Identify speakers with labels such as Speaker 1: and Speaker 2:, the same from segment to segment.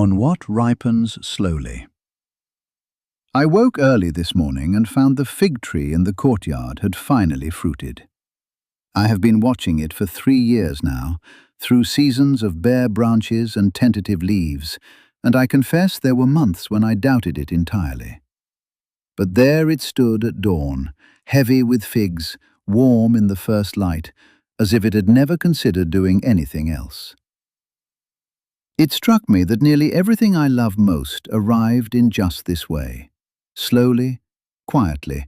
Speaker 1: On what ripens slowly. I woke early this morning and found the fig tree in the courtyard had finally fruited. I have been watching it for 3 years now, through seasons of bare branches and tentative leaves, and I confess there were months when I doubted it entirely. But there it stood at dawn, heavy with figs, warm in the first light, as if it had never considered doing anything else. It struck me that nearly everything I love most arrived in just this way, slowly, quietly,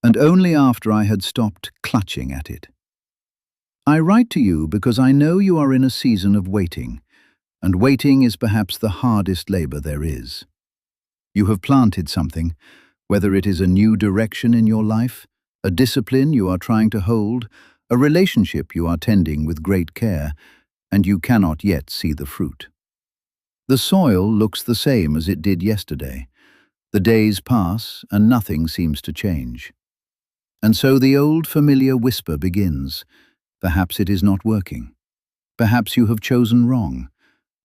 Speaker 1: and only after I had stopped clutching at it. I write to you because I know you are in a season of waiting, and waiting is perhaps the hardest labor there is. You have planted something, whether it is a new direction in your life, a discipline you are trying to hold, a relationship you are tending with great care, and you cannot yet see the fruit. The soil looks the same as it did yesterday. The days pass and nothing seems to change. And so the old familiar whisper begins. Perhaps it is not working. Perhaps you have chosen wrong.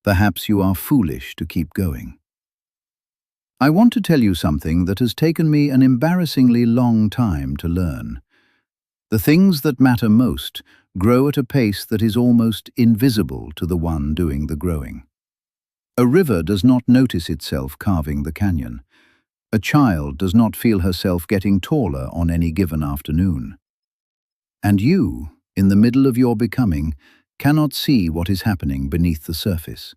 Speaker 1: Perhaps you are foolish to keep going. I want to tell you something that has taken me an embarrassingly long time to learn. The things that matter most grow at a pace that is almost invisible to the one doing the growing. A river does not notice itself carving the canyon. A child does not feel herself getting taller on any given afternoon. And you, in the middle of your becoming, cannot see what is happening beneath the surface.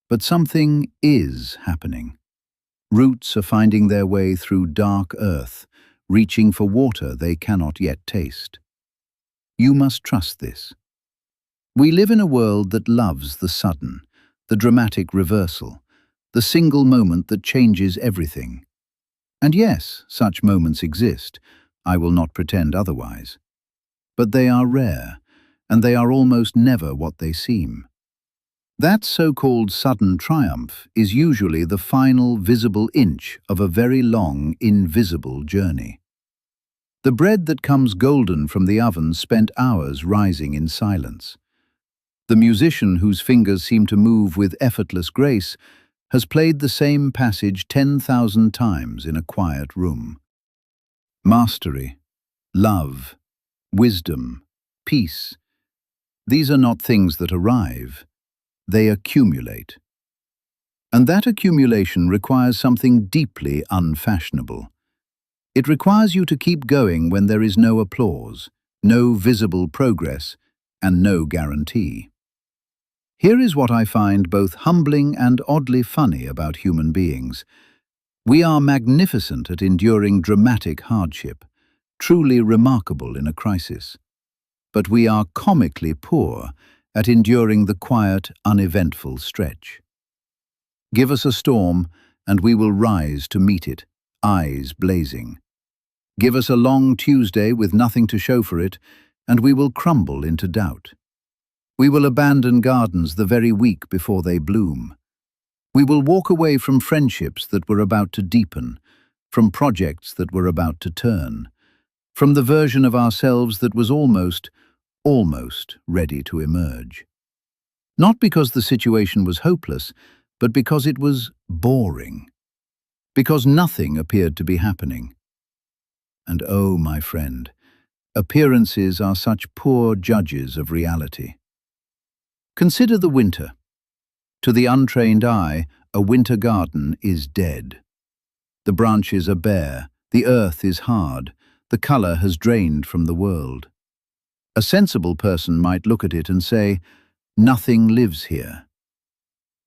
Speaker 1: But something is happening. Roots are finding their way through dark earth, reaching for water they cannot yet taste. You must trust this. We live in a world that loves the sudden, the dramatic reversal, the single moment that changes everything. And yes, such moments exist. I will not pretend otherwise. But they are rare, and they are almost never what they seem. That so-called sudden triumph is usually the final visible inch of a very long, invisible journey. The bread that comes golden from the oven spent hours rising in silence. The musician whose fingers seem to move with effortless grace has played the same passage 10,000 times in a quiet room. Mastery, love, wisdom, peace. These are not things that arrive. They accumulate. And that accumulation requires something deeply unfashionable. It requires you to keep going when there is no applause, no visible progress, and no guarantee. Here is what I find both humbling and oddly funny about human beings. We are magnificent at enduring dramatic hardship, truly remarkable in a crisis. But we are comically poor at enduring the quiet, uneventful stretch. Give us a storm, and we will rise to meet it, eyes blazing. Give us a long Tuesday with nothing to show for it, and we will crumble into doubt. We will abandon gardens the very week before they bloom. We will walk away from friendships that were about to deepen, from projects that were about to turn, from the version of ourselves that was almost ready to emerge. Not because the situation was hopeless, but because it was boring. Because nothing appeared to be happening. And oh, my friend, appearances are such poor judges of reality. Consider the winter. To the untrained eye, a winter garden is dead. The branches are bare, the earth is hard, the color has drained from the world. A sensible person might look at it and say, nothing lives here.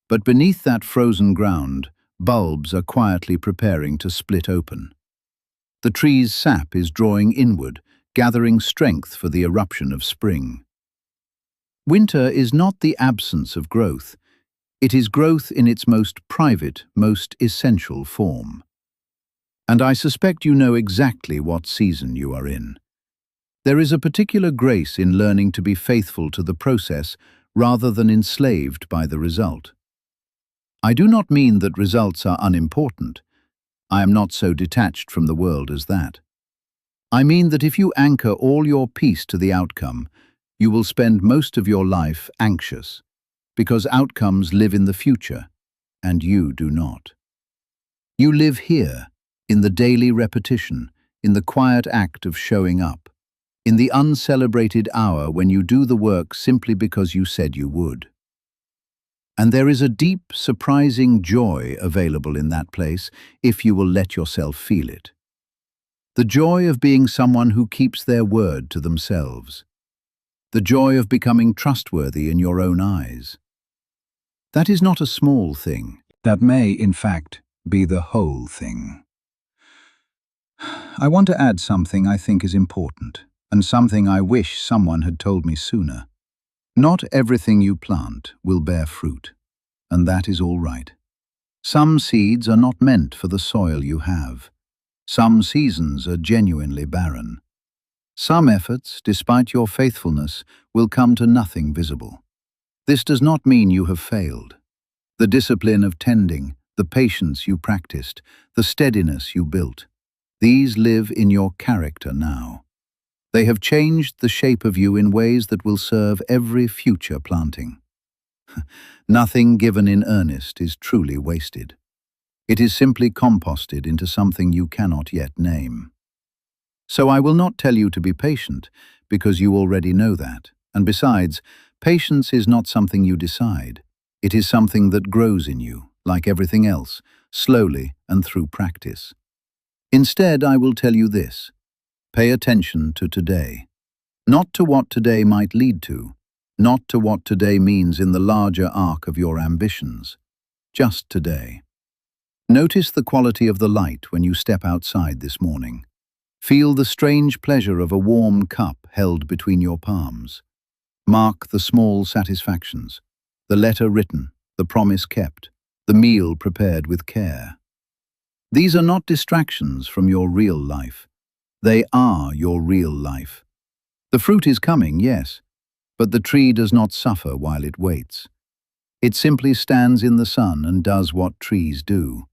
Speaker 1: But beneath that frozen ground, bulbs are quietly preparing to split open. The tree's sap is drawing inward, gathering strength for the eruption of spring. Winter is not the absence of growth. It is growth in its most private, most essential form. And I suspect you know exactly what season you are in. There is a particular grace in learning to be faithful to the process rather than enslaved by the result. I do not mean that results are unimportant. I am not so detached from the world as that. I mean that if you anchor all your peace to the outcome, you will spend most of your life anxious, because outcomes live in the future, and you do not. You live here, in the daily repetition, in the quiet act of showing up, in the uncelebrated hour when you do the work simply because you said you would. And there is a deep, surprising joy available in that place if you will let yourself feel it. The joy of being someone who keeps their word to themselves. The joy of becoming trustworthy in your own eyes. That is not a small thing. That may, in fact, be the whole thing. I want to add something I think is important, and something I wish someone had told me sooner. Not everything you plant will bear fruit, and that is all right. Some seeds are not meant for the soil you have. Some seasons are genuinely barren. Some efforts, despite your faithfulness, will come to nothing visible. This does not mean you have failed. The discipline of tending, the patience you practiced, the steadiness you built, these live in your character now. They have changed the shape of you in ways that will serve every future planting. Nothing given in earnest is truly wasted. It is simply composted into something you cannot yet name. So I will not tell you to be patient, because you already know that. And besides, patience is not something you decide. It is something that grows in you, like everything else, slowly and through practice. Instead, I will tell you this. Pay attention to today. Not to what today might lead to, not to what today means in the larger arc of your ambitions. Just today. Notice the quality of the light when you step outside this morning. Feel the strange pleasure of a warm cup held between your palms. Mark the small satisfactions, the letter written, the promise kept, the meal prepared with care. These are not distractions from your real life. They are your real life. The fruit is coming, yes, but the tree does not suffer while it waits. It simply stands in the sun and does what trees do.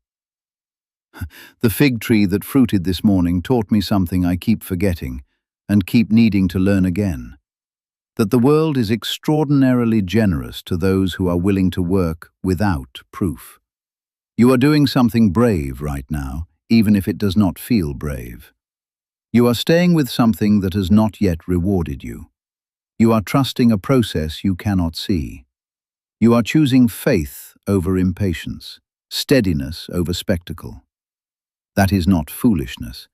Speaker 1: The fig tree that fruited this morning taught me something I keep forgetting and keep needing to learn again. That the world is extraordinarily generous to those who are willing to work without proof. You are doing something brave right now, even if it does not feel brave. You are staying with something that has not yet rewarded you. You are trusting a process you cannot see. You are choosing faith over impatience, steadiness over spectacle. That is not foolishness.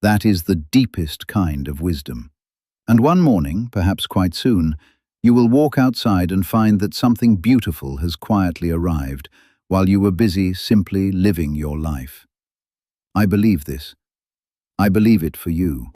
Speaker 1: That is the deepest kind of wisdom. And one morning, perhaps quite soon, you will walk outside and find that something beautiful has quietly arrived while you were busy simply living your life. I believe this. I believe it for you.